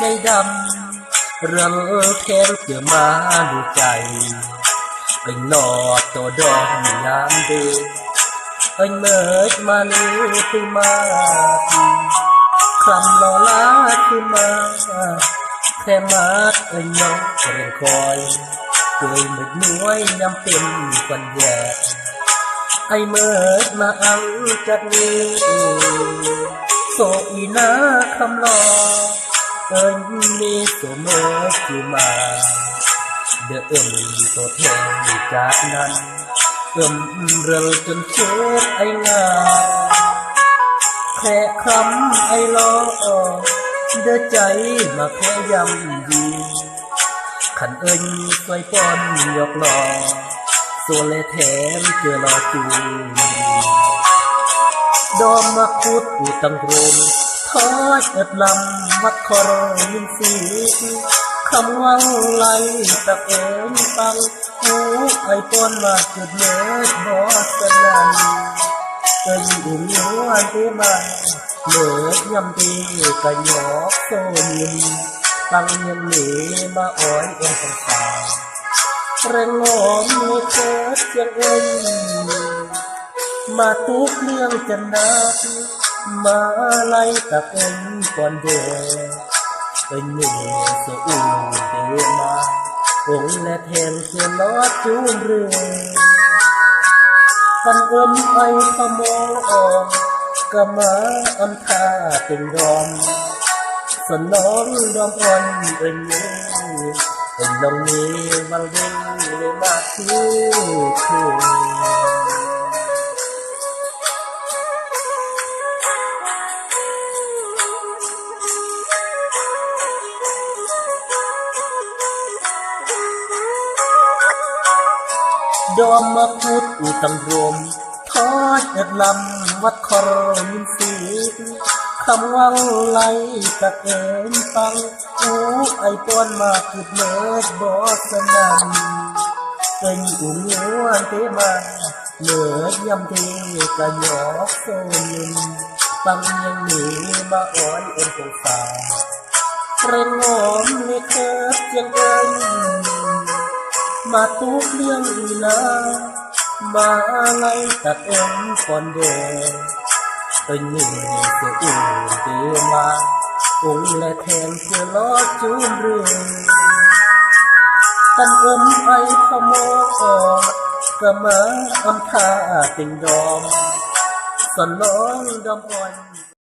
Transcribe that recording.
ใจดำเรื่องแค้นเกี่ยวมาดูใจไอ้หลอดตัวดองงามดีไอ้เมิดมาลีคือมาคำรอลาคือมาแค่มาไอ้น้องเรียนคอยเคยหมึกน้วยยำเป็นคนแย่ไอ้เมิดมาอังจัดนี้โซอีนาคำรอเอิญมีโซเมิดคือมาเดือตัวแทนจากนั้นเเรื่องจนเช็ดไอ้งาแค่คำไอ้ล้อเดือใจมาแค่ยำยีขันเอิญสวยป้อนยกล้อโซเลแถมเจอรอจูดอมมาคุดอูตังโรมทอดเอิดลำวัดคอรยินสีคำวังไหลตะเอ็นฟังหูไอปนมาจุดเนื้อบอสนันเอิญอุ่นหัวที่มาเลือยำดีกะยอกโซยินตั้งยังหนีมาอ้อยเอ็นของสาวเร่งหอมมีเกิดเสียงเอ็นมาทุกเรื่องจะนักมาไล่ตะเอ็นก่อนเดือเป็นหนึ่งสะอุ่นเดือมาองค์และแทนเพื่อลอดจูนเรือกันไอขโมออกกะมาอันท่าเป็นรอมสนองดอมอ่อนเอ็นเป็นลงนี้วังเด้งเลยมาคือดอมมาพูดอูตังรวมทอดเอ็ดลำวัดคอรมินสีคำวังไหลตะเอ็นฟังอูไอปอนมาจุดเลิศบอสนันเป็นอุ่นหัวเทมาเหลือยำเทกะยอกโซนินฟังยังหนีมาอ้อยเอ็นของสาวเร่งหอมในเคิร์ฟยังเอ็นมาทุกเรื่องอีนามาไล่ตัดเอ็นก่อนเดเป็นหนึ่งเสียอุ่นเดือมาองค์และแทนเพื่อลอดจูนเรือกันไอขโมออกกะมาอันท่าติงดอมสนองดอมอ่อน